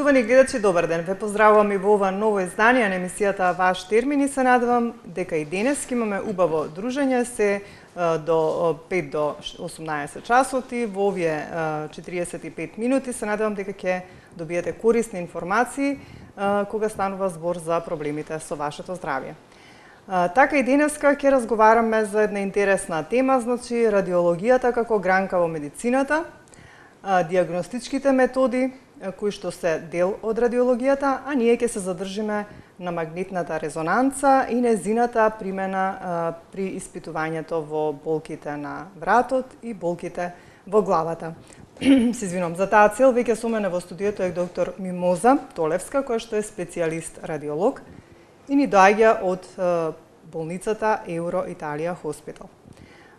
Почитувани гледачи, добар ден. Ве поздравувам и во ова ново издание на емисијата Ваш термин и се надевам дека и денес имаме убаво дружење се до 5 до 18 часоти. Во овие 45 минути се надевам дека ќе добиете корисни информации кога станува збор за проблемите со вашето здравје. Така и денеска ќе разговараме за една интересна тема, значи радиологијата како гранка во медицината, диагностичките методи кои што се дел од радиологијата, а ние ќе се задржиме на магнетната резонанца и незината примена при испитувањето во болките на вратот и болките во главата. Се извинувам, за таа цел веќе со мене во студиото е доктор Мимоза Толевска, која што е специјалист радиолог и ни доаѓа од болницата Еуро Италија Хоспитал.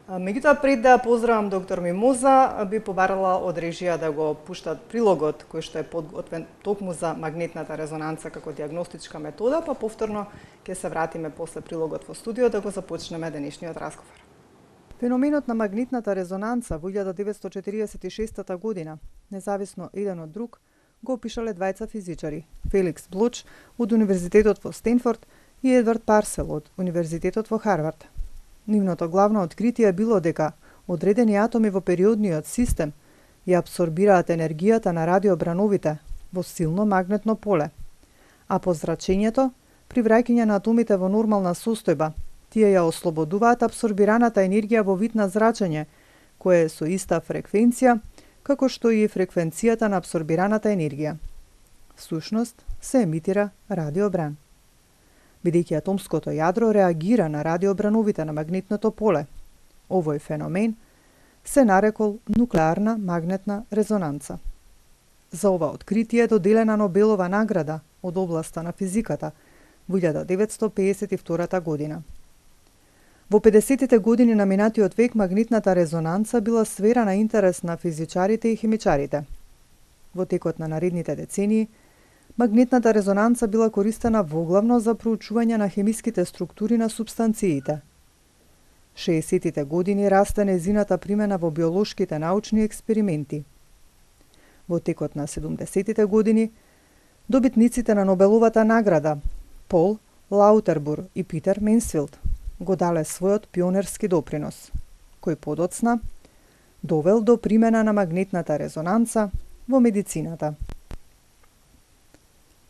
Меѓутоа, пред да поздравам доктор Мимоза, би побарала од режија да го пуштат прилогот кој што е подготвен токму за магнетната резонанца како диагностичка метода, па повторно ќе се вратиме после прилогот во студио да го започнеме денешниот разговор. Феноменот на магнетната резонанца во 1946 година, независно еден од друг, го опишале двајца физичари, Феликс Блоч од Универзитетот во Стенфорд и Едвард Парсел од Универзитетот во Харвард. Нивното главно откритие било дека одредени атоми во периодниот систем ја абсорбираат енергијата на радиобрановите во силно магнетно поле, а по зрачењето, при враќање на атомите во нормална состојба, тие ја ослободуваат абсорбираната енергија во вид на зрачење, кое е со иста фреквенција, како што и фреквенцијата на абсорбираната енергија. Всушност, се емитира радиобран. Бидејќи атомското јадро реагира на радиобрановите на магнетното поле. Овој феномен се нарекол нуклеарна магнетна резонанца. За ова откритие доделена Нобелова награда од областа на физиката во 1952 година. Во 50-тите години на минатиот век магнетната резонанца била сфера на интерес на физичарите и химичарите. Во текот на наредните децении, магнетната резонанца била користена воглавно за проучување на хемиските структури на супстанциите. 60-тите години расте незината примена во биолошките научни експерименти. Во текот на 70-тите години, добитниците на Нобеловата награда, Пол Лаутербур и Питер Менсфилд, го дале својот пионерски допринос, кој подоцна довел до примена на магнетната резонанца во медицината.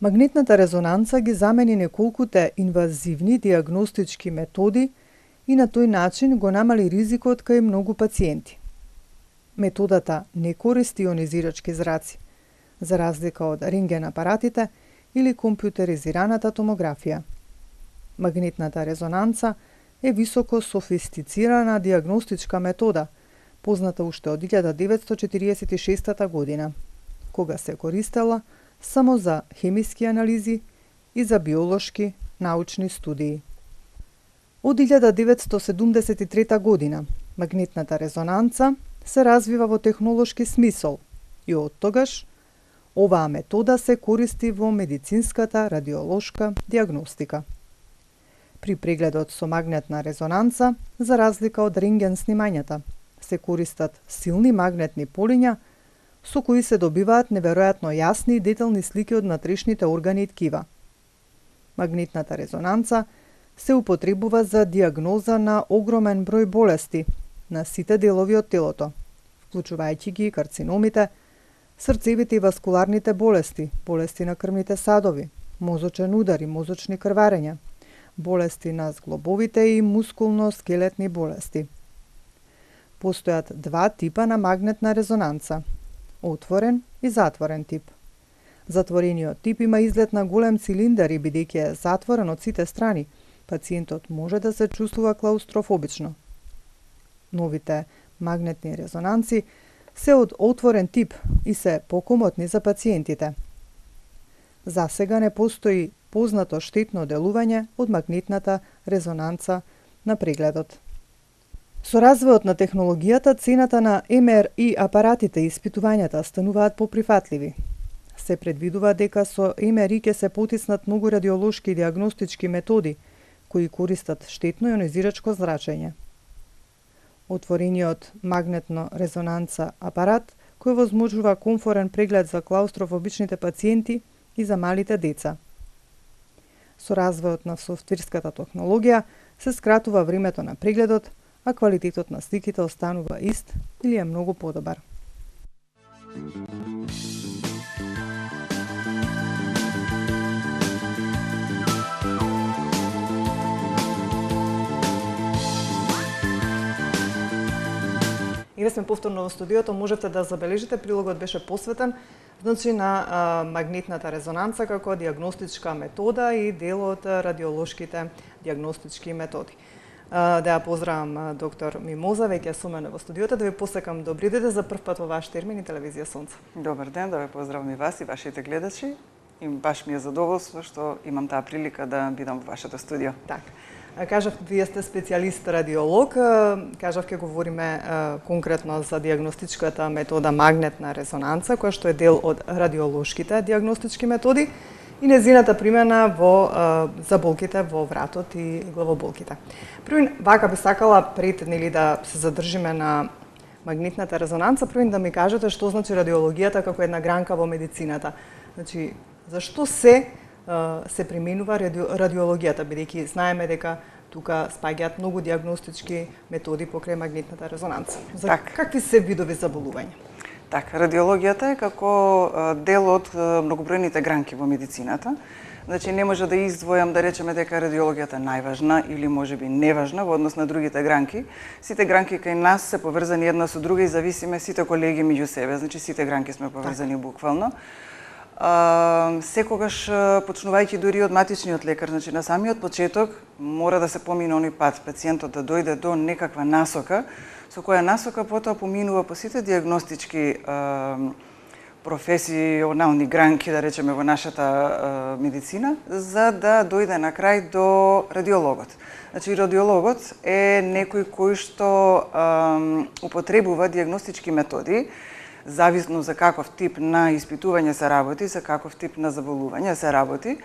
Магнетната резонанца ги замени неколкуте инвазивни диагностички методи и на тој начин го намали ризикот кај многу пациенти. Методата не користи ионизирачки зраци, за разлика од рентген апаратите или компјутеризираната томографија. Магнетната резонанца е високо софистицирана диагностичка метода, позната уште од 1946 година, кога се користела само за хемиски анализи и за биолошки научни студии. Од 1973 година магнетната резонанца се развива во технолошки смисол и од тогаш оваа метода се користи во медицинската радиолошка диагностика. При прегледот со магнетна резонанца, за разлика од рентген снимањата, се користат силни магнетни полиња со кои се добиваат неверојатно јасни и детални слики од внатрешните органи и ткива. Магнетната резонанца се употребува за диагноза на огромен број болести на сите делови од телото, вклучувајќи ги карциномите, срцевите и васкуларните болести, болести на крвните садови, мозочен удар и мозочни крварења, болести на зглобовите и мускулно-скелетни болести. Постојат два типа на магнетна резонанца – отворен и затворен тип. Затворениот тип има изглед на голем цилиндар и бидејќи е затворен од сите страни, пациентот може да се чувствува клаустрофобично. Новите магнетни резонанци се од отворен тип и се покомотни за пациентите. За сега не постои познато штетно делување од магнетната резонанца на прегледот. Со развојот на технологијата, цената на МРИ апаратите и испитувањата стануваат поприфатливи. Се предвидува дека со МРИ ќе се потиснат многу радиолошки и диагностички методи, кои користат штетно ионизирачко зрачење. Отворениот магнетно резонанца апарат кој возможува комфорен преглед за клаустрофобичните пациенти и за малите деца. Со развојот на софтверската технологија се скратува времето на прегледот, а квалитетот на сликите останува ист или е многу подобар. Еве сме повторно во студиото, можете да забележите, прилогот беше посветен на магнетната резонанца како диагностичка метода и дел од радиолошките диагностички методи. Да ја поздравам доктор Мимоза, веќе со мене во студиото, да ви посекам добри ден за прв пат во ваш термин и телевизија Сонце. Добар ден, да ве поздравам и вас и вашите гледачи. И баш ми е задоволство што имам таа прилика да бидам во вашето студио. Така. Кажав, вие сте специјалист радиолог, кажав ке говориме конкретно за диагностичката метода магнетна резонанца, која што е дел од радиолошките диагностички методи и незината примена во за болките во вратот и главоболките. Првин, вака би сакала пред да се задржиме на магнетната резонанца, првин да ми кажете што значи радиологијата како една гранка во медицината. Значи, зашто се применува радиологијата, бидејќи знаеме дека тука спаѓаат многу диагностички методи покрај магнетната резонанца. За какви се видови заболувања? Така, радиологијата е како дел од многобројните гранки во медицината. Значи, не може да издвојам да речеме дека радиологијата е најважна или можеби неважна во однос на другите гранки. Сите гранки кај нас се поврзани една со друга и зависиме сите колеги меѓу себе. Значи, сите гранки сме поврзани буквално. Секогаш почнувајќи дури од матичниот лекар, значи на самиот почеток мора да се помине оној пат пациентот да дојде до некаква насока, со која насока потоа поминува по сите диагностички професионални гранки, да речеме, во нашата медицина, за да дојде на крај до радиологот. Значи, радиологот е некој кој што употребува диагностички методи, зависно за каков тип на испитување се работи, за каков тип на заболување се работи.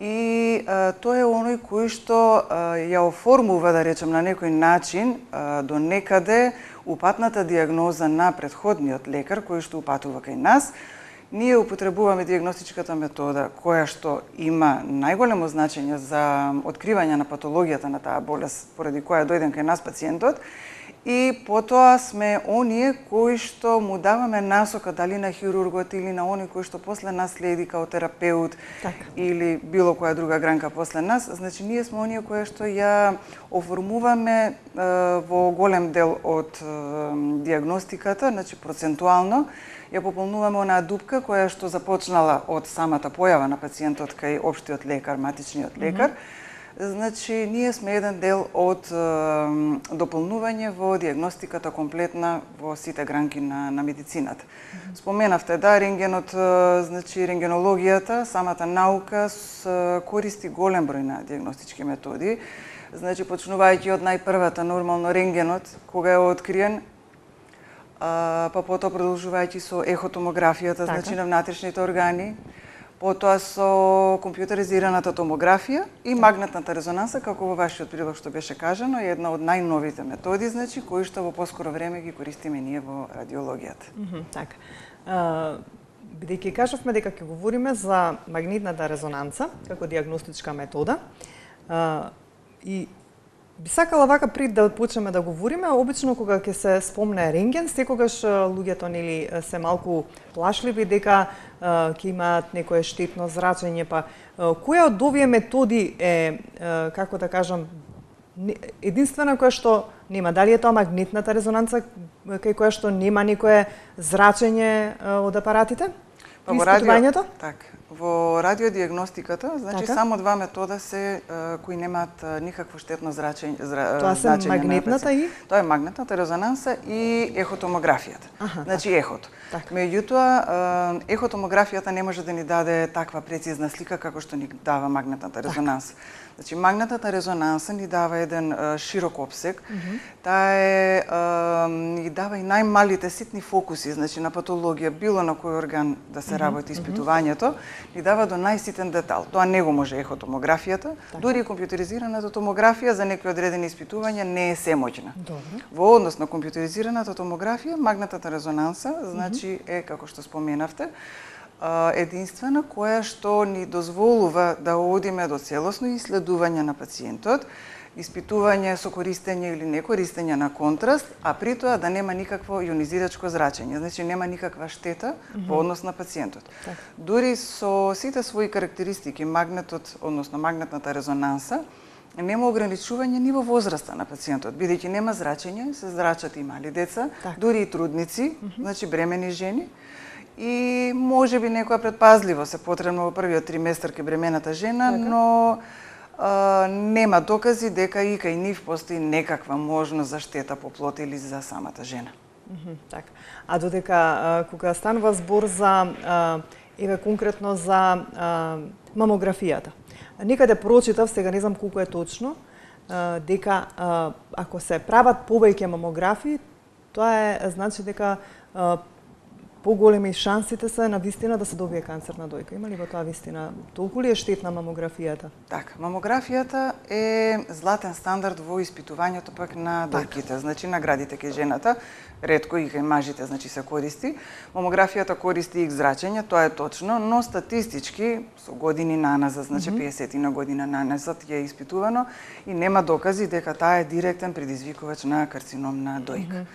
И тој е оној кој што ја оформува, да речем, на некој начин до некаде упатната диагноза на претходниот лекар кој што упатува кај нас. Ние употребуваме диагностичката метода која што има најголемо значење за откривање на патологијата на таа болест поради која дојден кај нас пациентот. И потоа сме оние кои што му даваме насока дали на хирургот или на оној кој што после нас следи као терапеут или било која друга гранка после нас. Значи, ние сме оние кои што ја оформуваме во голем дел од диагностиката, значи процентуално ја пополнуваме онаа дупка која што започнала од самата појава на пациентот кај општиот лекар, матичниот лекар. Значи, ние сме еден дел од дополнување во диагностиката комплетна во сите гранки на медицината. Споменавте, да, рентгенот, значи рентгенологијата, самата наука користи голем број на диагностички методи. Значи, почнувајќи од најпрвата, нормално рентгенот, кога е откриен, па потоа продолжувајќи со ехотомографијата, значи на внатрешните органи, потоа со компјутеризираната томографија и магнетната резонанса, како во вашиот прилог што беше кажано, е една од најновите методи, значи, кои што во поскоро време ги користиме ние во радиологијата. Така. Бидејќи кажавме дека ќе говориме за магнетната резонанца како диагностичка метода, и би сакала вака пред да почнеме да говориме, обично кога ќе се спомне рентген, секогаш луѓето нели се малку плашливи дека ќе имаат некое штетно зрачење, па која од овие методи е, како да кажам, единствена која што нема? Дали е тоа магнетната резонанца кај која што нема никое зрачење од апаратите? Па во радио, така. Во радиодиагностиката, значи само два метода се кои немаат никакво штетно зрачење. Тоа се магнетната и? Тоа е магнетната резонанса и ехотомографијата. Значи ехото. Меѓутоа, ехотомографијата не може да ни даде таква прецизна слика како што ни дава магнетната резонанса. Значи, магнетната резонанса ни дава еден широк опсег. Таа ни дава и најмалите ситни фокуси, значи на патологија, било на кој орган да се работи испитувањето. ни дава до најситен детал. Тоа не го може ехотомографијата, дури и компјутеризираната томографија за некои одредени испитувања не е семоќна. Во однос на компјутеризираната томографија, магнетната резонанса, значи е, како што споменавте, единствена која што ни дозволува да одиме до целосно исследување на пациентот, испитување со користење или некористење на контраст, а при тоа да нема никакво јонизирачко зрачење, значи нема никаква штета во однос на пациентот. Дури со сите своји карактеристики магнетот, односно магнетната резонанса, нема ограничување ни во возраста на пациентот, бидејќи нема зрачење, се зрачат и мали деца, дури и трудници, значи бремени жени, и може би некоја предпазливост е потребно во првиот триместар кај бремената жена, но нема докази дека и кај нив постои некаква можност за штета по плод или за самата жена. Така. А додека кога станува збор за еве конкретно за мамографијата. Некаде прочитав, сега не знам колку е точно, дека ако се прават повеќе мамографии, тоа е значи дека поголеми шансите се на вистина да се добие канцер на дојка. Има ли во тоа вистина? Толку ли е штетна мамографијата? Така, мамографијата е златен стандард во испитувањето пак на дојките, значи наградите кај жената, ретко и кај мажите, значи се користи. Мамографијата користи и зрачење, тоа е точно, но статистички со години наназад, значи 50 на година наназад е испитувано и нема докази дека таа е директен предизвикувач на карцином на дојка.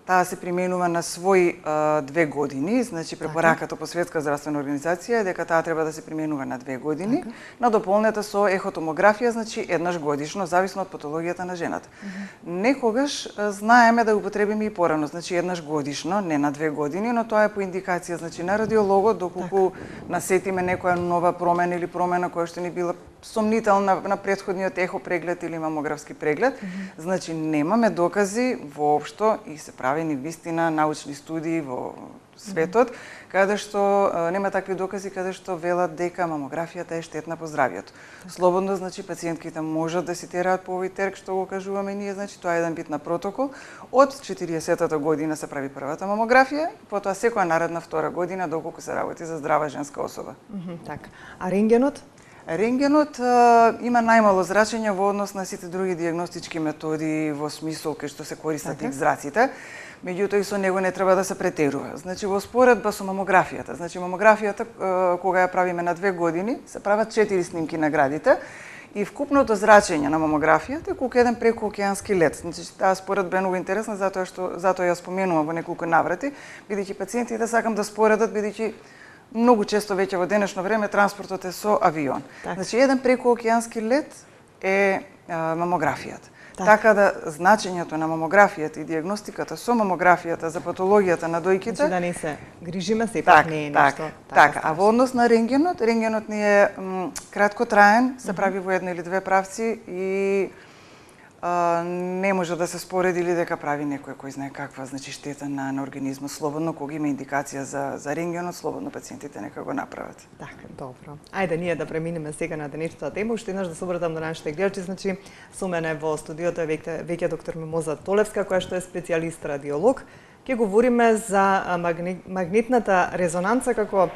Таа се применува на свој 2 години, значи препораката по Светска здравствена организација е дека таа треба да се применува на 2 години, на дополнета со ехотомографија, значи еднаш годишно, зависно од патологијата на жената. Некогаш знаеме да употребиме и порано, значи еднаш годишно, не на 2 години, но тоа е по индикација, значи на радиологот, доколку насетиме некоја нова промена или промена која што ни била сомнителна на претходниот ехопреглед или мамографски преглед, значи немаме докази воопшто и се правени вистина научни студии во светот, каде што нема такви докази каде што велат дека мамографијата е штетна по здравјето. Слободно, значи пациентките можат да си тераат по овој терк што го кажуваме ние, значи тоа е еден вид на протокол. Од 40-та година се прави првата мамографија, потоа секоја наредна втора година доколку се работи за здрава женска особа. Така. А рентгенот? Рентгенот има најмало зрачење во однос на сите други дијагностички методи во смисол кај што се користат и зраците, меѓутоа и со него не треба да се претерува. Значи во споредба со мамографијата, значи мамографијата кога ја правиме на 2 години, се прават 4 снимки на градите и вкупното зрачење на мамографијата е колку еден прекоокеански лет. Значи таа споредба е многу интересна затоа ја споменувам во неколку наврати, бидејќи пациентите сакам да споредат, бидејќи многу често веќе во денешно време транспортот е со авион. Значи еден прекоокеански лет е мамографијата. Така да значењето на мамографијата и дијагностиката со мамографијата за патологијата на дојките, значи да не се грижиме, сепак не е нешто. Така, а во однос на рентгенот ни е кратко траен, се прави во една или две правци и не може да се спореди или дека прави некој кој знае каква, значи штета на организмот. Слободно кога има индикација за рентгенот, слободно пациентите нека го направат. Така, добро. Ајде ние да преминеме сега на денешната тема, уште еднаш да се обратам на нашите гледачи, значи со мене во студиото е веќе доктор Мимоза Толевска, која што е специјалист радиолог. Ќе говориме за магнетната резонанца како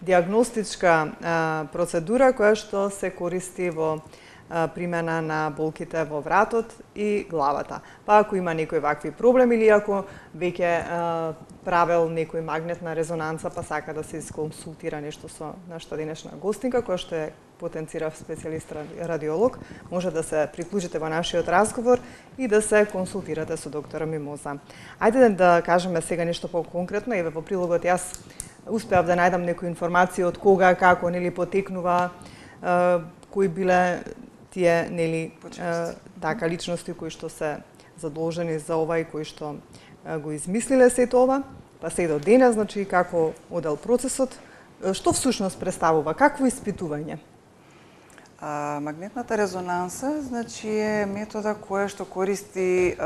дијагностичка процедура која што се користи во примена на болките во вратот и главата. Па ако има некои вакви проблеми или ако веќе правел некој магнетна резонанца, па сака да се консултира нешто со нашата денешна гостинка, која што е потенцирав специјалист радиолог, може да се приклучите во нашиот разговор и да се консултирате со доктора Мимоза. Ајде да кажеме сега нешто по-конкретно, еве во прилогот јас успеав да најдам некои информации од кога, како, нели потекнува, кои биле тие така личности кои што се задолжени за ова и кои што го измислиле сето ова, па се до денес, значи како одел процесот, што всушност представува, какво испитување? Магнетната резонанса, значи е метода која што користи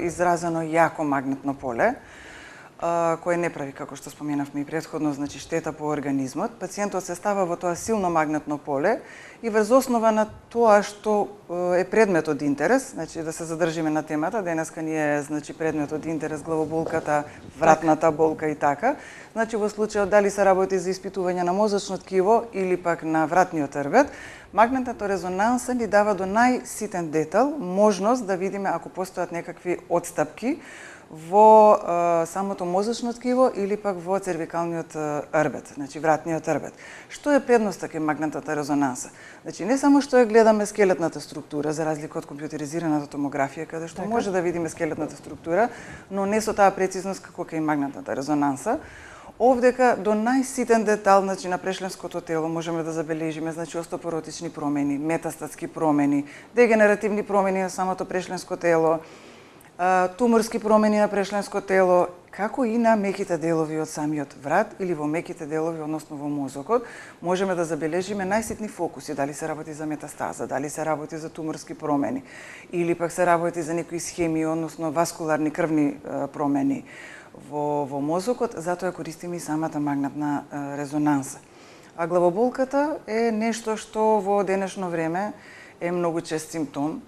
изразено јако магнетно поле. кој не прави, како што споменавме и претходно, значи штета по организмот. Пациентот се става во тоа силно магнетно поле и врз основа на тоа што е предмет од интерес, значи да се задржиме на темата, денеска ни е значи предмет од интерес главоболката, вратната болка и така. Значи во случајот дали се работи за испитување на мозочно ткиво или пак на вратниот рвет, магнетната резонанса ни дава до најситен детал можност да видиме ако постојат некакви отстапки во самото мозочно ткиво или пак во цервикалниот рвет, значи вратниот рвет. Што е предноста кај магнетната резонанса? Значи не само што ја гледаме скелетната структура за разлика од компјутеризираната томографија каде што може да видиме скелетната структура, но не со таа прецизност како кај магнетната резонанса. Овдека до најситен детал, значи на прешленското тело можеме да забележиме значи остеопоротични промени, метастатски промени, дегенеративни промени на самото прешленско тело, туморски промени на прешленско тело, како и на меките делови од самиот врат или во меките делови, односно во мозокот, можеме да забележиме најситни фокуси, дали се работи за метастаза, дали се работи за туморски промени, или пак се работи за некои схеми, односно васкуларни крвни промени во мозокот, затоа користиме и самата магнетна резонанса. А главоболката е нешто што во денешно време е многу чест симптом.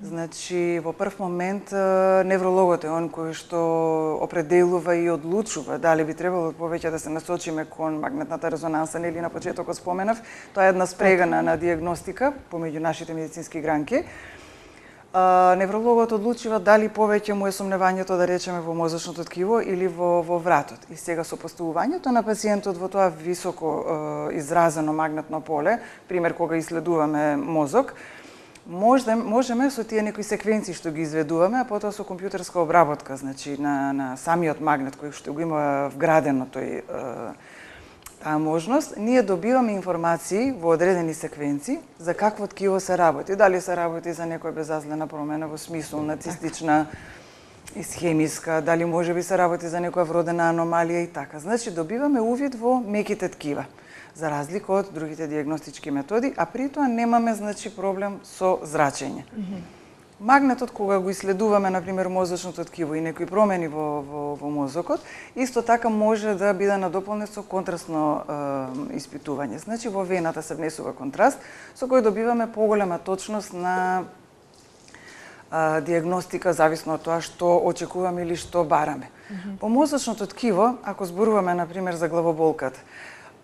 Значи, во прв момент, неврологот е он кој што определува и одлучува дали би требало повеќе да се насочиме кон магнетната резонанса, нели на почетокот споменав, тоа е една спрега на диагностика помеѓу нашите медицински гранки. Неврологот одлучува дали повеќе му е сомневањето да речеме во мозочното ткиво или во вратот. И сега со поставувањето на пациентот во тоа високо изразено магнетно поле, пример кога исследуваме мозок, можеме со тие некои секвенции што ги изведуваме, а потоа со компјутерска обработка, значи на самиот магнет кој што го има вградено таа можност, ние добиваме информации во одредени секвенции за какво ткиво се работи. Дали се работи за некоја безазлена промена во смисол на цистична исхемиска, дали можеби се работи за некоја вродена аномалија и така. Значи добиваме увид во меките ткива, за разлика од другите диагностички методи, а при тоа немаме значи проблем со зрачење. Магнетот кога го исследуваме на пример мозочното ткиво и некои промени во мозокот, исто така може да биде надополнет со контрастно испитување. Значи во вената се внесува контраст со кој добиваме поголема точност на диагностика зависно од тоа што очекуваме или што бараме. По мозочното ткиво, ако зборуваме на пример за главоболката,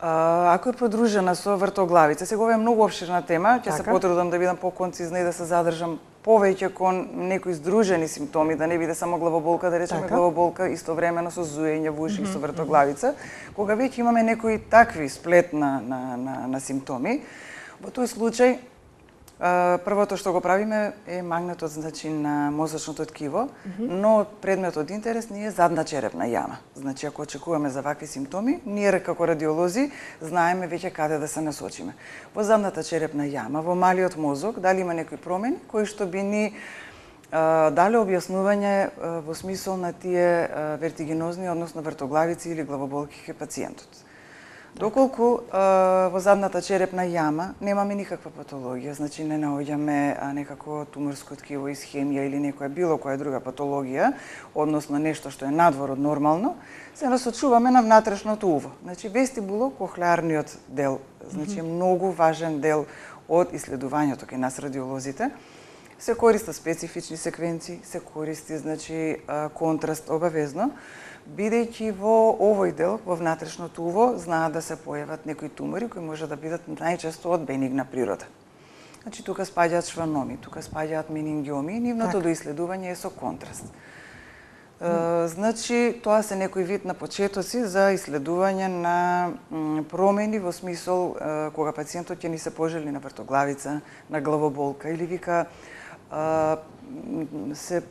ако е подружена со вртоглавица, сега ова е многу опширна тема, ќе се потрудам да бидам поконцизна и да се задржам повеќе кон некои здружени симптоми, да не биде само главоболка, да речеме главоболка истовремено со зуење во уши и со вртоглавица. Кога веќе имаме некои такви сплет на симптоми, во тој случај првото што го правиме е магнетот значи на мозочното ткиво, но предметот интерес ни е задна черепна јама. Значи ако очекуваме за вакви симптоми, ние како радиолози знаеме веќе каде да се насочиме. Во задната черепна јама, во малиот мозок, дали има некои промени кои што би ни дали објаснување во смисол на тие вертигинозни, односно вртоглавици или главоболки кај пациентот. Доколку во задната черепна јама немаме никаква патологија, значи не наоѓаме некако туморско ткиво, исхемија или некоја било која друга патологија, односно нешто што е надвор од нормално, се насочуваме на внатрешното уво. Значи вестибуло-кохлеарниот дел, значи многу важен дел од исследувањето кај нас радиолозите. Се користат специфични секвенции, се користи значи контраст обавезно, бидејќи во овој дел, во внатрешното уво, знаат да се појават некои тумори кои може да бидат најчесто од бенигна природа. Значи тука спаѓаат шваноми, тука спаѓаат менингиоми, нивното доиследување е со контраст. Значи тоа се некој вид на почетоци за исследување на промени во смисол кога пациентот ќе ни се пожели на вртоглавица, на главоболка или вика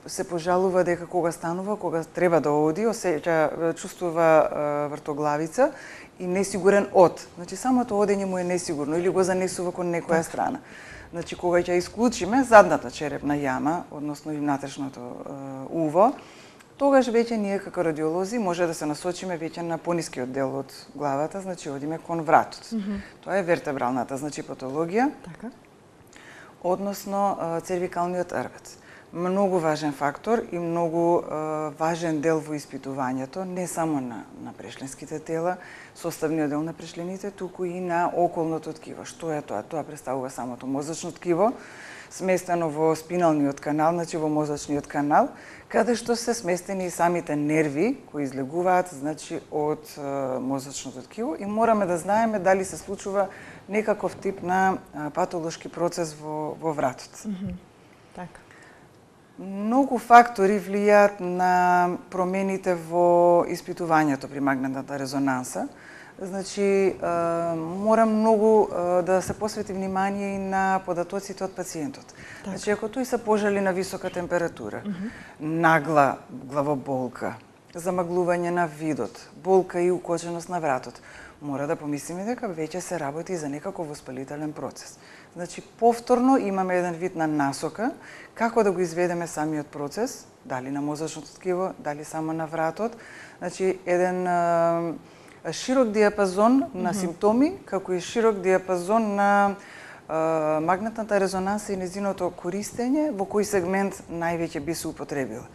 се пожалува дека кога станува, кога треба да оди, осеќа, чувствува вртоглавица и несигурен од. Значи самото одење му е несигурно или го занесува кон некоја страна. Значи кога ќе исклучиме задната черепна јама, односно и внатрешното уво, тогаш веќе ние како радиолози може да се насочиме веќе на понискиот дел од главата, значи одиме кон вратот. Тоа е вертебралната значи патологија. Односно цервикалниот рвет. многу важен фактор и многу важен дел во испитувањето, не само на прешленските тела, составниот дел на прешлените, туку и на околното ткиво. Што е тоа? Тоа представува самото мозочно ткиво, сместено во спиналниот канал, значи во мозочниот канал, каде што се сместени и самите нерви кои излегуваат, значи од мозочното ткиво, и мораме да знаеме дали се случува некаков тип на патолошки процес во вратот. Така. Многу фактори влијаат на промените во испитувањето при магнетната резонанса. Значи, мора многу да се посвети внимание и на податоците од пациентот. Так. Значи, ако тој се пожали на висока температура, нагла главоболка, замаглување на видот, болка и укоченост на вратот, мора да помислиме дека веќе се работи за некаков воспалителен процес. Значи, повторно имаме еден вид на насока како да го изведеме самиот процес, дали на мозочното ткиво, дали само на вратот. Значи, еден широк диапазон на симптоми, како и широк диапазон на магнетната резонанса и незиното користење, во кој сегмент највеќе би се употребила.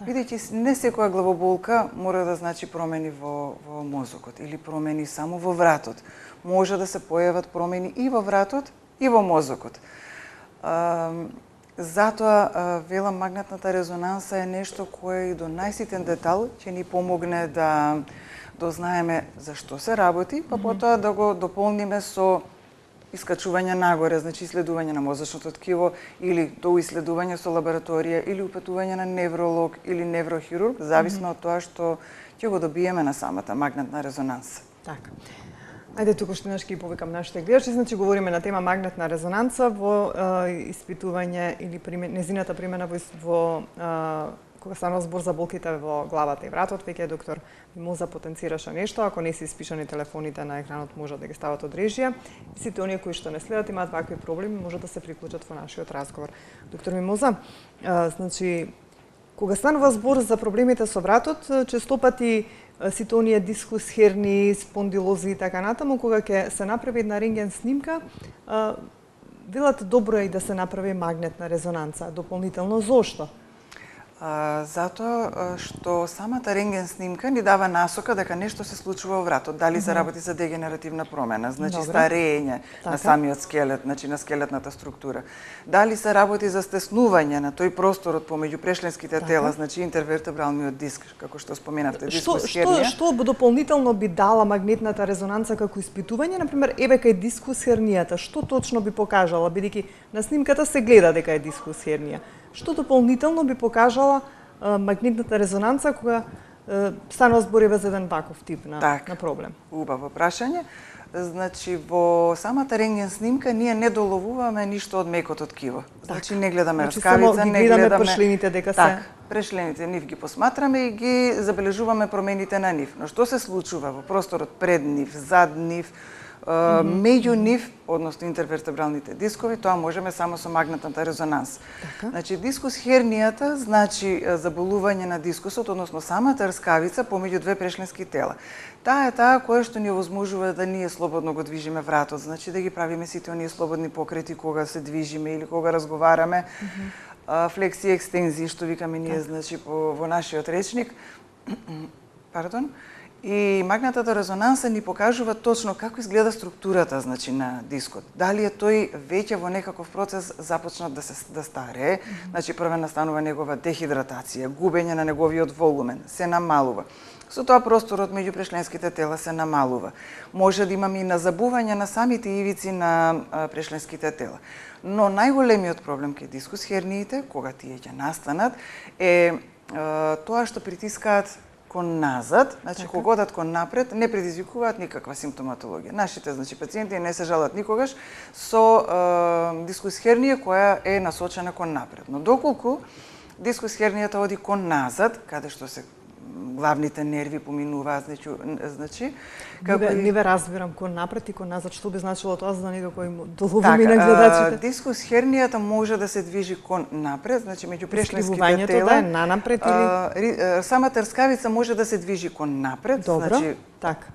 Бидејќи не секоја главоболка мора да значи промени во мозокот или промени само во вратот. Може да се појават промени и во вратот и во мозокот. Затоа, велам, магнетната резонанса е нешто кое и до најситен детал ќе ни помогне да дознаеме за што се работи, па потоа да го дополниме со искачување нагоре, значи исследување на мозочното ткиво или доиследување со лабораторија или упатување на невролог или неврохирург, зависно од тоа што ќе го добиеме на самата магнетна резонанса. Така. Ајде тука што нешки повикам нашите гледачи, значи говориме на тема магнетна резонанца во испитување или незината примена во кога станува збор за болките во главата и вратот. Веќе доктор Мимоза потенцираше нешто, ако не се испишани телефоните на екранот може да ги стават од режија. Сите оние кои што не следат имаат вакви проблеми, може да се приклучат во нашиот разговор. Доктор Мимоза, значи кога станува збор за проблемите со вратот, честопати сите оние дискус херни, спондилози и така натаму, кога ќе се направи една рентген снимка, велат добро е и да се направи магнетна резонанца. Дополнително зошто? Затоа што самата рентген снимка ни дава насока дека нешто се случува во вратот, дали се работи за дегенеративна промена, значи старење на самиот скелет, значи на скелетната структура. Дали се работи за стеснување на тој просторот помеѓу прешленските тела, значи интервертебралниот диск, како што споменавте, дискус хернија. Што дополнително би дала магнетната резонанца како испитување, например, еве кај дискус хернијата, што точно би покажала, бидејќи на снимката се гледа дека е дискус хернија. Што дополнително би покажала магнетната резонанца кога станува збориве за еден ваков тип на проблем? Убаво прашање. Значи, во самата рентген снимка ние не доловуваме ништо од мекото ткиво. Значи, не гледаме раскавица, не гледаме прешлените дека се... Прешлените нив ги посматраме и ги забележуваме промените на нив. Но што се случува во просторот пред нив, зад нив, меѓу нив, односно интервертебралните дискови, тоа можеме само со магнетната резонанса. Значи, дискус хернијата значи заболување на дискусот, односно самата рскавица помеѓу две прешленски тела. Таа е таа која што ни овозможува да ние слободно го движиме вратот, значи да ги правиме сите оние слободни покрети кога се движиме или кога разговараме, флексии, екстензии, што викаме ние, значи во нашиот речник. Пардон. И магнетната резонанса ни покажува точно како изгледа структурата, значи, на дискот. Дали е тој веќе во некаков процес започнат да старее, значи прво настанува негова дехидратација, губење на неговиот волумен, се намалува. Со тоа просторот меѓу прешленските тела се намалува. Може да имаме и назабување на самите ивици на прешленските тела. Но најголемиот проблем кај дискус херниите, кога тие ќе настанат, е тоа што притискаат кон назад, значи кога одат кон напред, не предизвикуваат никаква симптоматологија. Нашите, значи, пациенти не се жалат никогаш со дискус хернија која е насочена кон напред. Но доколку дискус хернијата оди кон назад, каде што се главните нерви поминуваат, значи не ве разбирам, кон напред и кон назад, што би значило тоа за да некако им доловиме на гледачите? Дискус хернијата може да се движи кон напред, значи меѓу прешленските тела. Да е нанапред или самата рскавица може да се движи кон напред, добро, значи така.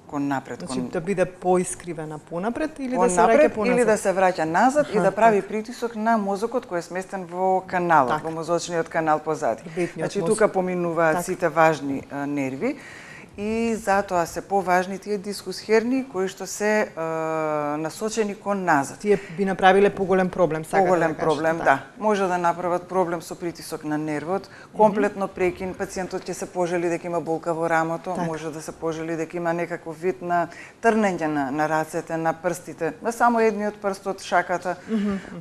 кон напред. Значи да биде поискривена понапред или да се понапред враќа поназад? или да се враќа назад и да прави притисок на мозокот кој е сместен во каналот, во мозочниот канал позади. Значи тука поминуваат сите важни нерви и затоа се поважни тие дискус херни кои што се насочени кон назад. Тие би направиле поголем проблем, сакате да Поголем кажете, проблем, да. Може да направат проблем со притисок на нервот, комплетно прекин, пациентот ќе се пожели дека има болка во рамото, може да се пожели дека има некаков вид на трнење на рацете, на прстите, на само едниот прст од шаката,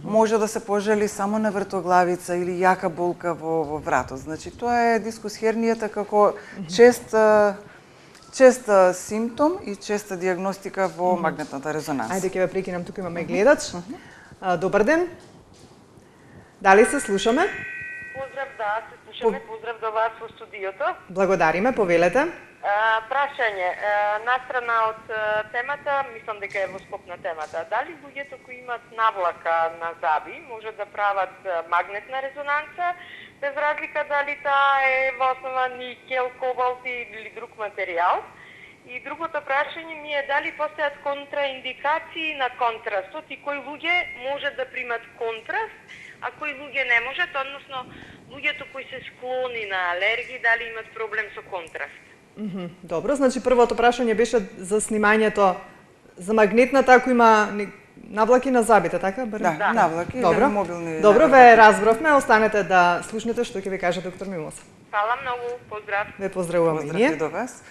може да се пожели само на вртоглавица или јака болка во вратот. Значи тоа е дискус хернијата како чест симптом и честа диагностика во магнетната резонанса. Ајде ќе ве прекинам, тука имаме гледач. Добар ден. Дали се слушаме? Поздрав, да, се слушаме. Поздрав до вас во студиото. Благодариме, повелете. Прашање, настрана од темата, мислам дека е во скоп на темата. Дали луѓето кои имат навлака на зъби може да прават магнетна резонанса, без разлика дали таа е во основа никел, кобалт или друг материјал? И другото прашање ми е дали постојат контраиндикации на контрастот и кои луѓе може да примат контраст, а кои луѓе не можат, односно луѓето кои се склони на алергии, дали имат проблем со контраст? Добро, значи првото прашање беше за снимањето за магнетната ако има навлаки на зъбите, така? Да, навлаки или мобилни. Добро, ве разбравме, останете да слушнете што ќе ви каже доктор Мимоса. Фала многу, поздрав. Ве поздравуваме и ние. До вас.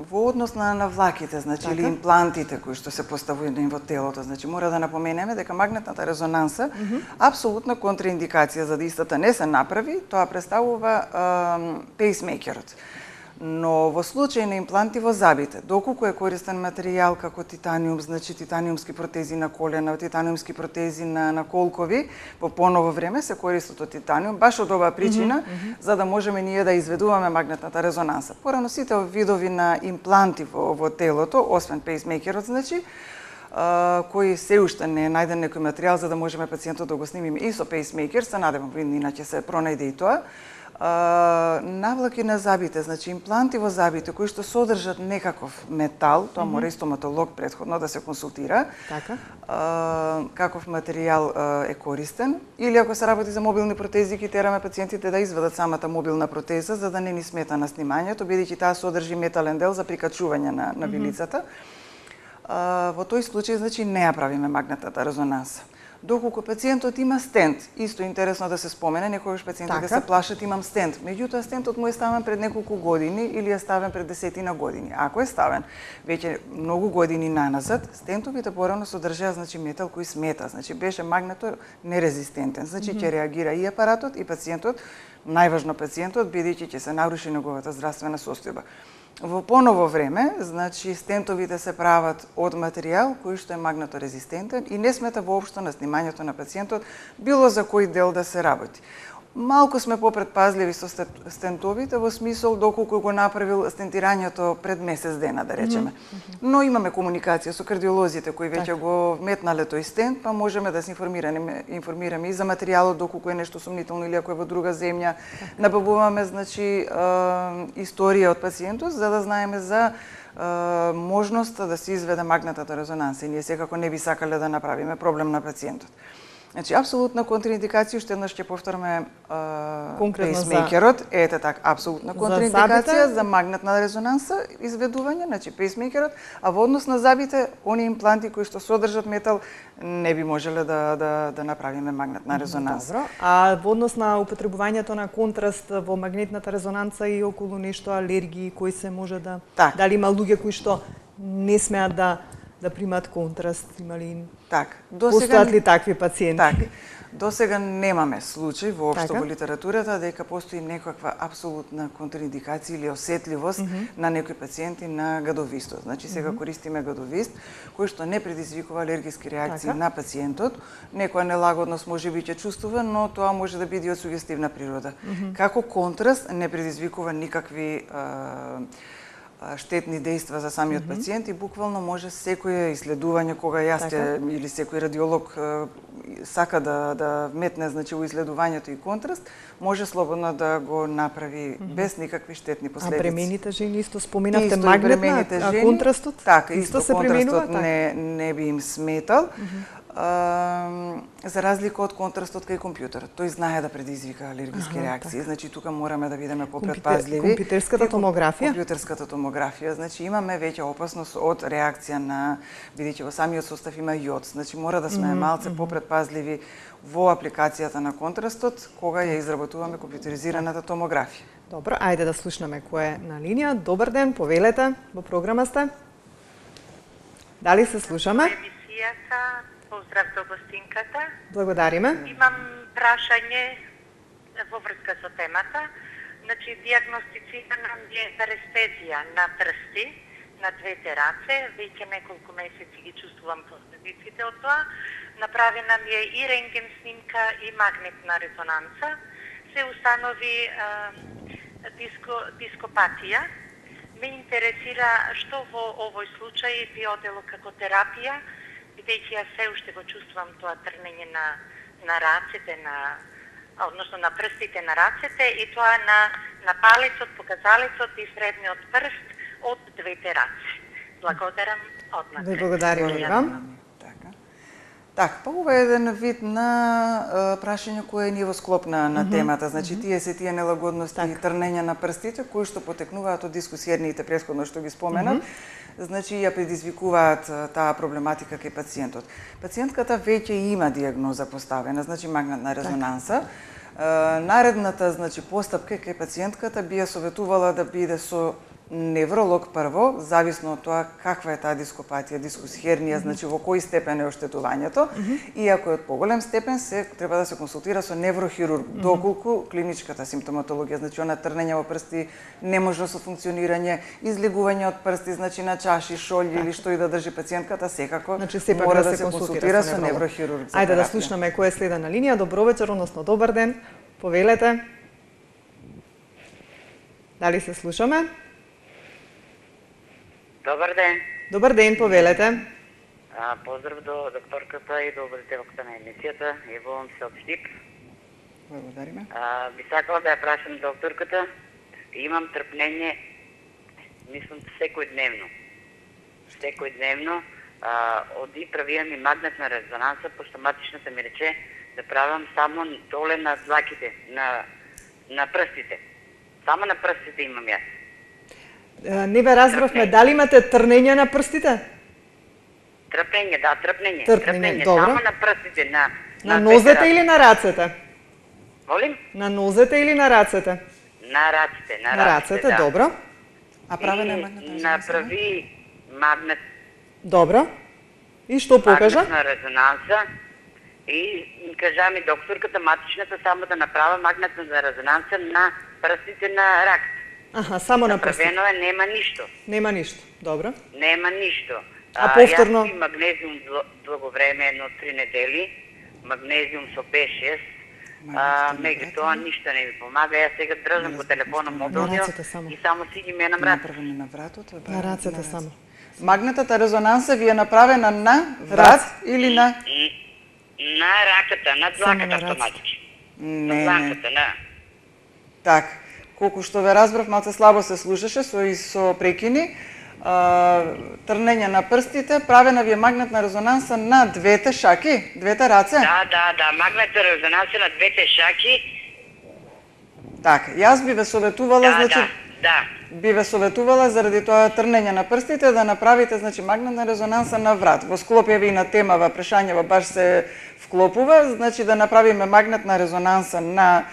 Во однос на навлаките, значи или имплантите кои што се поставуваат во телото, значи мора да напоменеме дека магнетната резонанса апсолутна контраиндикација за да истата не се направи, тоа представува пейсмейкерот. Но во случај на импланти во зъбите, доколку е користен материјал како титаниум, значи титаниумски протези на колена, титаниумски протези на колкови, во поново време се користат од титаниум, баш од оваа причина, за да можеме ние да изведуваме магнетната резонанса. Порано сите видови на импланти во телото, освен пейсмейкерот, значи, кој се уште не е најден некој материјал за да можеме пациентот да го снимиме и со пейсмейкер, се надевам, иначе се пронајде и тоа. Навлаки на зъбите, значи импланти во зъбите кои што содржат некаков метал, тоа мора и стоматолог претходно да се консултира. Така. Каков материјал е користен или ако се работи за мобилни протези, ќе тераме пациентите да извадат самата мобилна протеза за да не ни смета на снимањето, бидејќи таа содржи метален дел за прикачување на вилицата. Во тој случај, значи, не ја правиме магнетната резонанса. Доколку пациентот има стент, исто интересно да се спомене, некогаш пациентите се плашат имам стент. Меѓутоа стентот му е ставен пред неколку години или е ставен пред 10 години. Ако е ставен веќе многу години наназад, стентовите порано содржаа значи метал кој смета, значи беше магнето нерезистентен, значи ќе реагира и апаратот и пациентот, најважно пациентот бидејќи ќе се наруши неговата здравствена состојба. Во поново време, значи стентовите се прават од материјал кој што е магнеторезистентен и не смета воопшто на снимањето на пациентот било за кој дел да се работи. Малку сме попредпазливи со стентовите во смисол доколку го направил стентирањето пред месец дена, да речеме. Но имаме комуникација со кардиолозите кои веќе го метнале тој стент, па можеме да се информираме и за материјалот доколку е нешто сумнително или ако е во друга земја. Набавуваме значи историја од пациентот за да знаеме за можноста да се изведе магнетната резонанса и ние секако не би сакале да направиме проблем на пациентот. Значи, апсолутна контраиндикација, уште еднаш ќе повториме пейсмейкерот, ете така, апсолутна контраиндикација за магнетна резонанса, изведување, значи пейсмейкерот, а во однос на зъбите, оние импланти кои што содржат метал, не би можеле да направиме магнетна резонанса. Добро, а во однос на употребувањето на контраст во магнетната резонанса и околу нешто алергии, кои се може да... Дали има луѓе кои што не смеат да примат контраст, имали постојат ли такви пациенти? Так. До сега немаме случај воопшто во литературата дека постои некаква апсолутна контраиндикација или осетливост на некои пациенти на гадовистот. Значи сега користиме гадовист кој што не предизвикува алергиски реакции на пациентот. Некоја нелагодност можеби ќе чувствува, но тоа може да биде од сугестивна природа. Како контраст не предизвикува никакви штетни дејства за самиот пациент и буквално може секое иследување кога јас или секој радиолог сака да метне значи во изследувањето и контраст, може слободно да го направи без никакви штетни последици. А бремените жени исто споминавте исто магнетна, а контрастот? Така, исто се применува контрастот не би им сметал. За разлика од контрастот кај компјутерот. Тој знае да предизвика алергиски реакции, значи тука мораме да бидеме попредпазливи. Компјутерската томографија? Компјутерската томографија, значи имаме веќе опасност од реакција на, бидејќи во самиот состав има јод, значи мора да сме малце попредпазливи во апликацијата на контрастот кога ја изработуваме компјутеризираната томографија. Добро, ајде да слушнеме кој е на линија. Добар ден, повелете, во програма сте. Дали се слушаме? Поздрав до гостинката. Благодариме. Имам прашање во врска со темата. Значи, диагностицирана ми е парестезија на прсти, на двете раце. Веќе неколку месеци ги чувствувам последиците од тоа. Направена ми е и рентген снимка и магнетна резонанца. Се установи дископатија. Ме интересира што во овој случај би одело како терапија, бидејќи јас се уште го чувствувам тоа трнење на рацете, односно на прстите на рацете и тоа на палецот, показалецот и средниот прст од двете раце. Благодарам однак. Ви благодариме вам. Така, па ова е еден вид на прашање кое е во склоп на темата. Значи, тие се тие нелагодности и трнења на прстите, кои што потекнуваат од дискусиерните претходно што ги споменав, значи ја предизвикуваат таа проблематика кај пациентот. Пациентката веќе има диагноза поставена, значи магнетна резонанса. Наредната, значи, постапка кај пациентката би ја советувала да биде со невролог прво, зависно од тоа каква е таа дископатија, дискусхернија, значи во кој степен е оштетувањето, и ако е од поголем степен, треба да се консултира со неврохирург, доколку клиничката симптоматологија, значи она трнење во прсти, неможност од функционирање, излегување од прсти, значи на чаши, шолји или што и да држи пациентката, секако мора да се консултира со неврохирург. Ајде да слушнеме кој е следа на линија. Добро вечер, односно добар ден. Повелете. Дали се слушаме? Добар ден. Добар ден, повелете. Поздрав до докторката и до водителката на емисијата. Јавувам се од Штип. Благодариме. Би сакала да ја прашам докторката. Имам трпнење, мислам, секојдневно. Секојдневно. Оди правиам и магнетна резонанса, пошто матичната ми рече да правам само доле на длаките, на прстите. Само на прстите имам јас. Не ве разбравме, дали имате трнење на прстите? Трпнење, да, трпнење. Трпнење, добро. Само на прстите, на нозете или на рацете? Волим? На нозете или на рацете? На рацете, на рацете, да. Добро. А правена магнетна резонанса? Направи магнет. Добро. И што покажа? Магнетна резонанса и кажа ми докторката матичната само да направа магнетна резонанса на прстите на рак. Аха, само на прстите. Направено е, нема ништо. Нема ништо, добро. Нема ништо. А повторно? Јас и магнезиум благовреме, едно 3 недели, магнезиум со B6, меѓутоа ништо не ми помага. Јас сега држам по телефона мобилниот и само си ги менам рак. Направено на вратот? На рацете само. Магнетната резонанса ви е направена на врат или на... На раката, на длаката автоматички. На длаката, на. Так, колку што ве разбрав, малце слабо се слушаше со прекини. Трнење на прстите, правена ви е магнетна резонанса на двете шаки, двете раце? Да, магнетна резонанса на двете шаки. Така, јас би ве советувала, значи... Да. Би ве советувала заради тоа трнење на прстите да направите, значи, магнетна резонанса на врат. Во склоп и на темава, прашањева баш се вклопува, значи да направиме магнетна резонанса на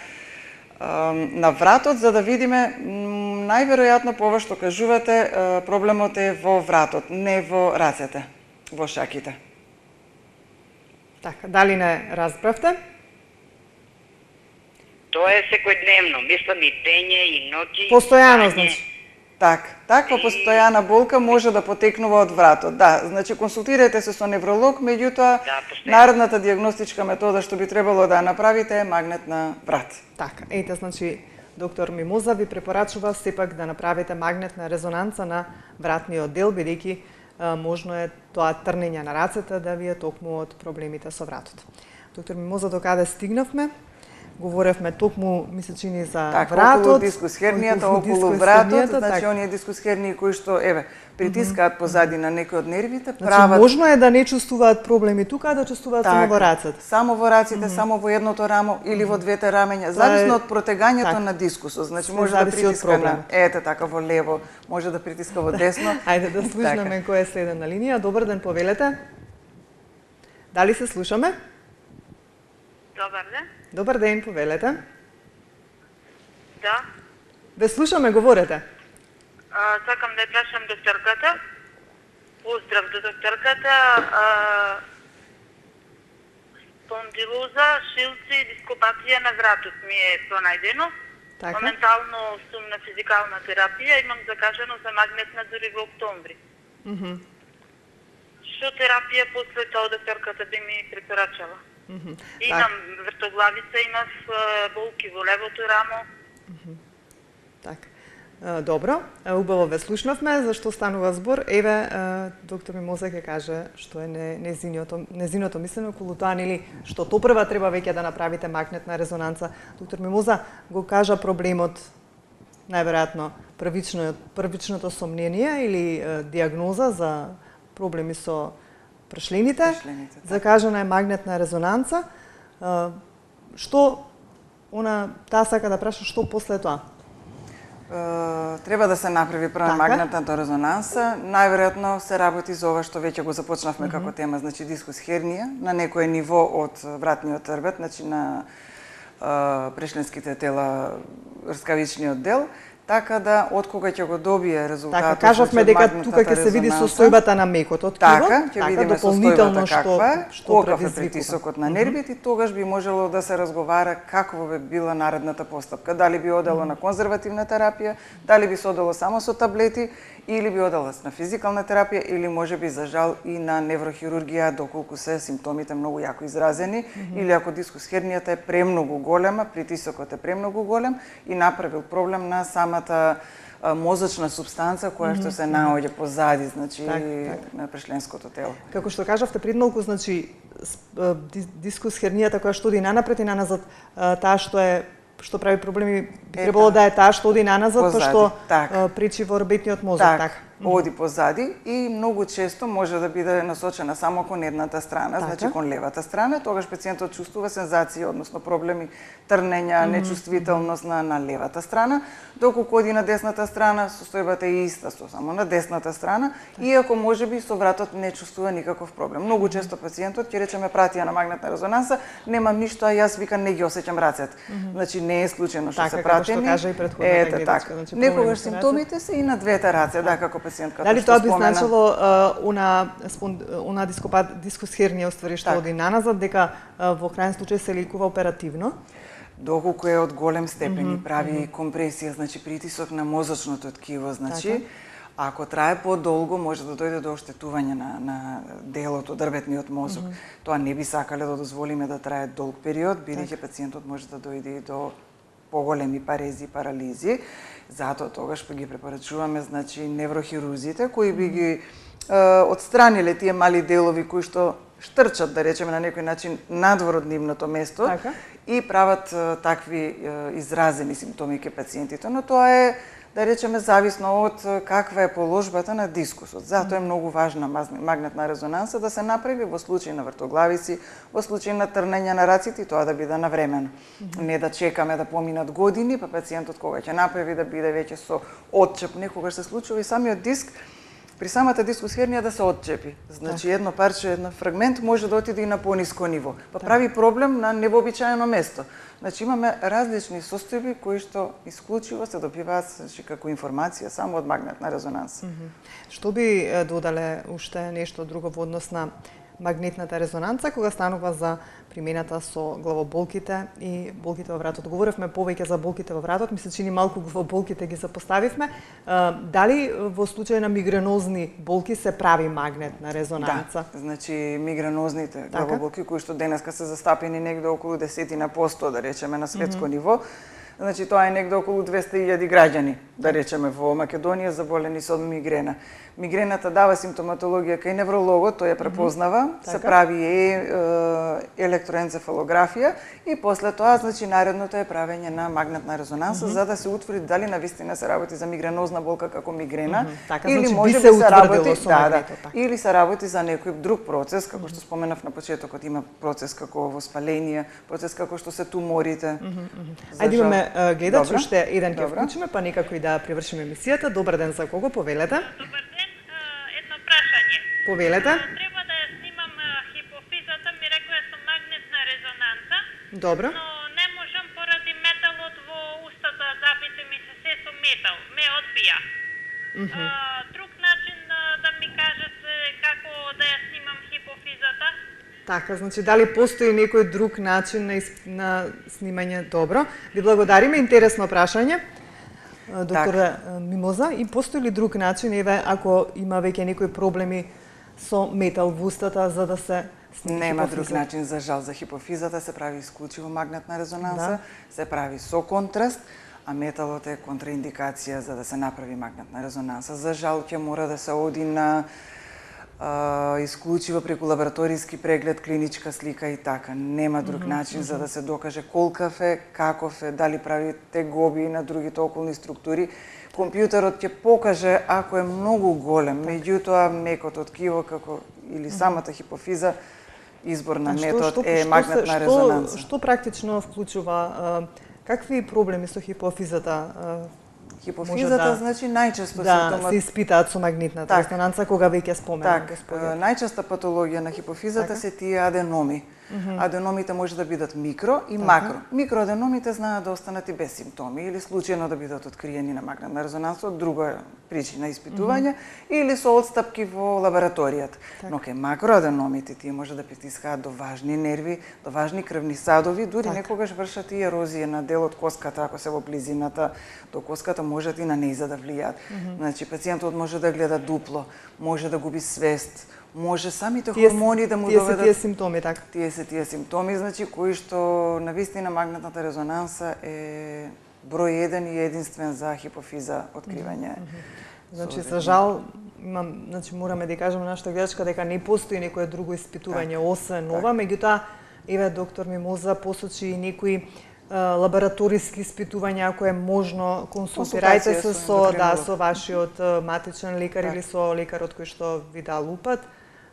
вратот, за да видиме, најверојатно по ова што кажувате, проблемот е во вратот, не во рацете, во шаките. Така, дали не разбравте? Тоа е секојдневно, мислам и дење и ноќи. Постојано, значи. Таква постојана болка може да потекнува од вратот. Да, значи консултирајте се со невролог, меѓутоа наредната дијагностичка метода што би требало да ја направите е магнет на врат. Така, ете, значи доктор Мимоза ви препорачува сепак да направите магнетна резонанца на вратниот дел, бидејќи можно е тоа трнење на рацете да ви е токму од проблемите со вратот. Доктор Мимоза, до каде стигнавме? Говоревме токму, ми се чини, за така, вратот. околу дискус хернијата, околу вратот, значи оние дискус хернии кои што, притискаат позади на некои од нервите, прават... Значи, можно е да не чувствуваат проблеми тука, а да чувствуваат само во рацете. Само во раците, само во едното рамо или во двете рамења, зависно од протегањето на дискусот. Значи, може да притиска на... Ете така, во лево, може да притиска во десно. Ајде да слушнеме кој е следен на линија. Добар ден, повелете. Дали се слушаме? Добар ден. Добар ден, повелете. Да. Ве слушаме, говорете. Сакам да ја прашам докторката. Поздрав до докторката. Спондилоза, шилци и дископатија на вратот ми е пронајдено. Така. Моментално сум на физикална терапија, имам закажано за магнетна дури во октомври. Што терапија после тоа докторката би ми препорачала? Имам вртоглавица, имав болки во левото рамо. Така. Добро, убаво ве слушнавме, за што станува збор. Еве, доктор Мимоза ќе каже што е незиното мислење околу тоа, нели, што топрва треба веќе да направите магнетна резонанца. Доктор Мимоза го кажа проблемот, најверојатно, првичното сомнение или диагноза за проблеми со прашлените. Закажана е магнетна резонанца. Што таа сака да праша, што после тоа? Треба да се направи прва магнетната резонанса. Најверојатно се работи за ова што веќе го започнавме како тема, значи дискус хернија на некое ниво од вратниот трбет, значи на прешленските тела, рскавичниот дел, така да од кога ќе го добие резултатот. Така, кажавме дека тука ќе се види состојбата на мекот од кивот, така, ќе видиме состојбата каква е, колкав е притисокот на нервите, и тогаш би можело да се разговара какво би била наредната постапка. Дали би одело на конзервативна терапија, дали би се одело само со таблети, или би одело на физикална терапија, или можеби за жал и на неврохирургија, доколку се симптомите многу јако изразени, или ако дискус хернијата е премногу голема, притисокот е премногу голем и направил проблем на самата мозочна субстанца која што се наоѓа позади, значи на прешленското тело. Како што кажавте пред малку, значи дискус хернијата која што оди нанапред и наназад, таа што прави проблеми, би требало да е таа што оди наназад, па што пречи во орбитниот мозок, така. Оди позади и многу често може да биде насочена само кон едната страна, значи кон левата страна, тогаш пациентот чувствува сензации, односно проблеми, трнења, нечувствителност на левата страна, доколку оди на десната страна, состојбата е иста, само на десната страна, иако можеби со вратот не чувствува никаков проблем. Многу често пациентот ќе речеме пратија на магнетна резонанса, немам ништо, а јас вика не ги осеќам рацете. Значи не е случајно што се пратени. Така, како што кажа и претходната гледачка. Некогаш симптомите се и на двете раце, како пациентката. Дали тоа би значило она дискус хернија уствари што оди наназад, дека во крајен случај се лекува оперативно? Доколку е од голем степен и прави компресија, значи притисок на мозочното ткиво, значи ако трае подолго може да дојде до оштетување на делот од дрветниот мозок. Тоа не би сакале да дозволиме да трае долг период, бидејќи пациентот може да дојде и до поголеми парези и парализи. Затоа тогаш ги препорачуваме, значи, неврохирурзите кои би ги отстраниле тие мали делови кои што штрчат, да речеме, на некој начин надвор од нивното место и прават такви изразени симптоми кај пациентите, но тоа е, да речеме, зависно од каква е положбата на дискусот. Затоа е многу важна магнетна резонанса да се направи во случај на вртоглавици, во случај на трнење на раците и тоа да биде навремено. Не да чекаме да поминат години, па пациентот кога ќе направи да биде веќе со отчеп, некогаш се случува и самиот диск, при самата дискус хернија да се отчепи. Значи едно парче, еден фрагмент може да отиде и на пониско ниво. Па прави проблем на невообичаено место. Значи имаме различни состојби кои што исклучиво се добиваат, значи, како информација само од магнетна резонанса. Што би додале уште нешто друго во однос на магнетната резонанца кога станува за примената со главоболките и болките во вратот? Говоревме повеќе за болките во вратот, ми се чини малку главоболките ги запоставивме. Дали во случај на мигренозни болки се прави магнетна резонанца? Да, значи мигренозните главоболки кои што денеска се застапени негде околу 10%, да речеме, на светско ниво, Значи тоа е негде околу 200.000 граѓани, да речеме, во Македонија заболени со мигрена. Мигрената дава симптоматологија кај неврологот, тој ја препознава, се прави електроенцефалографија и после тоа, значи, наредното е правење на магнетна резонанса за да се утврди дали навистина се работи за мигренозна болка како мигрена или значи, може би се се работи или се работи за некој друг процес, како што споменав на почетокот, има процес како воспаление, процес како што се туморите. Ајде имаме гледач, уште еден ќе вклучиме, па некако и да привршиме емисијата. Добар ден, за кого повелете? Добар ден, едно прашање. Повелете. Треба да ја снимам хипофизата, ми рекоја со магнетна резонанца. Добро. Но не можам поради металот во устата, зъбите ми се со метал, ме одбија. Друг начин да ми кажете како да ја снимам хипофизата? Така, значи дали постои некој друг начин на снимање? Добро. Ви благодариме, интересно прашање. Доктор Мимоза, и постои ли друг начин, еве, ако има веќе некои проблеми со метал во устата, за да се сними Нема хипофизата? друг начин, за жал, за хипофизата се прави исклучиво магнетна резонанса, се прави со контраст, а металот е контраиндикација за да се направи магнетна резонанса. За жал, ќе мора да се оди на исклучиво преку лабораториски преглед, клиничка слика и така. Нема друг начин за да се докаже колкав е, каков е, дали прави тегоби на другите околни структури. Компјутерот ќе покаже ако е многу голем, меѓутоа мекото ткиво како или самата хипофиза, избор на метод е магнетна резонанса. Што практично вклучува, какви проблеми со хипофизата? Хипофизата, значи, најчесто се испитаат со магнетната резонанца, кога веќе спомена господин. Најчеста патологија на хипофизата се тие аденоми. Аденомите може да бидат микро и макро. Микроаденомите знаат да останат и без симптоми или случајно да бидат откриени на магнетна резонанса од друга причина испитување или со отстапки во лабораторијата. Но кај макроаденомите тие може да притискаат до важни нерви, до важни крвни садови, дури некогаш вршат и ерозија на дел од коската, ако се во близината до коската, можат и на нејза да влијаат. Значи, пациентот може да гледа дупло, може да губи свест, може самите хормони да му доведат... Тие се симптоми, така? Тие се тие симптоми, значи, кои што навистина магнетната резонанса е број еден и единствен за хипофиза откривање. Значи, за жал, значи, мораме да кажеме нашата гледачка дека не постои некое друго испитување освен ова, меѓутоа, еве, доктор Мимоза посочи и некои лабораториски испитувања, ако е можно, консултирајте се со вашиот матичен лекар или со лекарот кој што ви дал упат,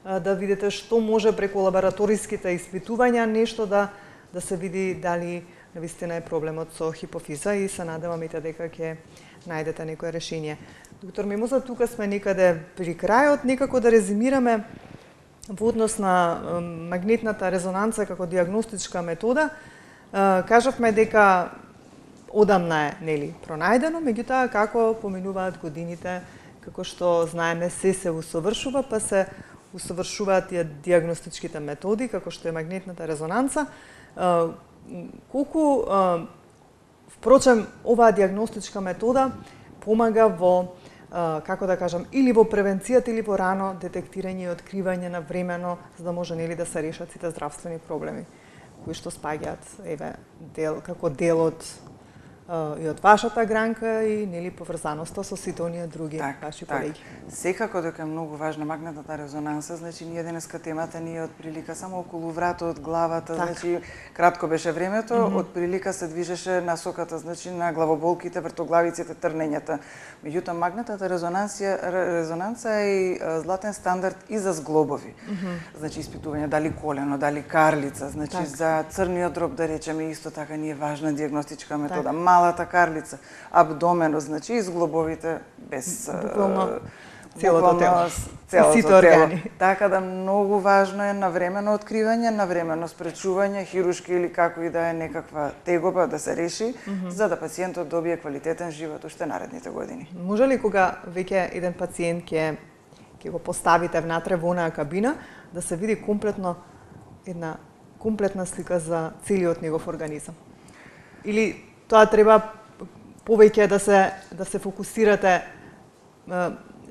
да видите што може преку лабораториските испитувања нешто да се види дали навистина е проблемот со хипофиза и се надеваме дека ќе најдете некое решение. Доктор Мимоза, тука сме некаде при крајот, некако да резимираме во однос на магнетната резонанца како диагностичка метода. Кажавме дека одамна е, нели, пронајдено, меѓутоа како поминуваат годините, како што знаеме, се усовршува, па се усовршуваат и диагностичките методи, како што е магнетната резонанца. Колку, впрочем, оваа диагностичка метода помага во, како да кажам, или во превенцијата или во рано детектирање и откривање на времено, за да може, нели, да се решат сите здравствени проблеми кои што спаѓаат, еве, како дел од и од вашата гранка и, нели, поврзаноста со сите оние други ваши колеги. Секако дека е многу важна магнетната резонанса, значи ние денеска темата ни е од прилика само околу вратот, главата, значи кратко беше времето, од прилика се движеше насоката, значи на главоболките, вртоглавиците, трнењата. Меѓутоа магнетната резонанца е и златен стандард и за зглобови. Значи испитување дали колено, дали карлица, значи за црниот дроб, да речеме, исто така ни е важна диагностичка метода. Малата карлица, абдоменот, значи изглобовите без целото тело. Сите органи. Така да многу важно е навремено откривање, навремено спречување, хирушки или како и да е некаква тегоба да се реши, за да пациентот добие квалитетен живот уште наредните години. Може ли кога веќе еден пациент ќе го поставите внатре во онаа кабина, да се види комплетно една комплетна слика за целиот негов организам? Или тоа треба повеќе да се фокусирате.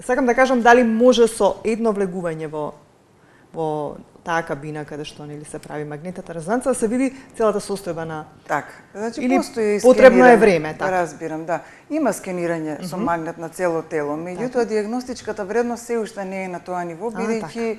Сакам да кажам дали може со едно влегување во таа кабина каде што нели се прави магнетната резонанца, да се види целата состојба на Така, значи или постои потребно е скенирање. време, така. Разбирам, да. Има скенирање со магнет на цело тело, меѓутоа диагностичката вредност се уште не е на тоа ниво, бидејќи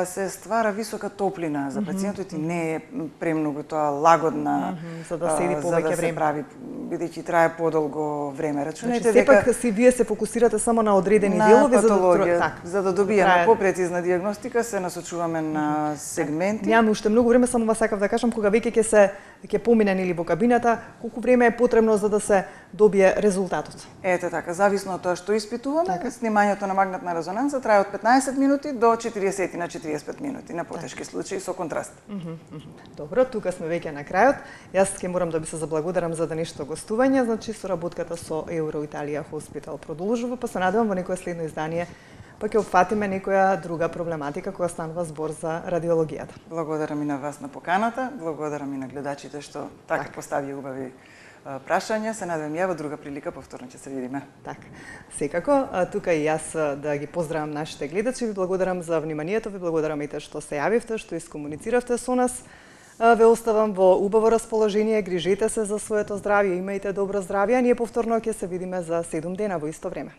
се ствара висока топлина за пациентот и не е премногу тоа лагодна за да седи повеќе време. прави, бидејќи трае подолго време. Рачунајте Значи, сепак си вие се фокусирате само на одредени делови на патологија, така, за да добиеме попрецизна диагностика, се насочуваме на сегменти. Немаме уште многу време, само вас сакав да кажам, кога веќе ќе помине нели во кабината, колку време е потребно за да се добие резултатот? Ете така, зависно од тоа што испитуваме, снимањето на магнетна резонанца трае од 15 минути до 40 на 45 минути на потешки случаи со контраст. Добро, тука сме веќе на крајот. Јас ќе морам да ви се заблагодарам за денешното гостување, значи соработката со Еуро Италија Хоспитал продолжува, па се надевам во некое следно издание па ќе опфатиме некоја друга проблематика кога станува збор за радиологијата. Благодарам и на вас на поканата, благодарам и на гледачите што така поставија убави прашања. Се надевам ја во друга прилика повторно ќе се видиме. Така. Секако, тука и јас да ги поздравам нашите гледачи, ви благодарам за вниманието, ви благодарам и те што се јавивте, што искомунициравте со нас. Ве оставам во убаво расположение, грижете се за своето здравје, имајте добро здравје, а ние повторно ќе се видиме за 7 дена во исто време.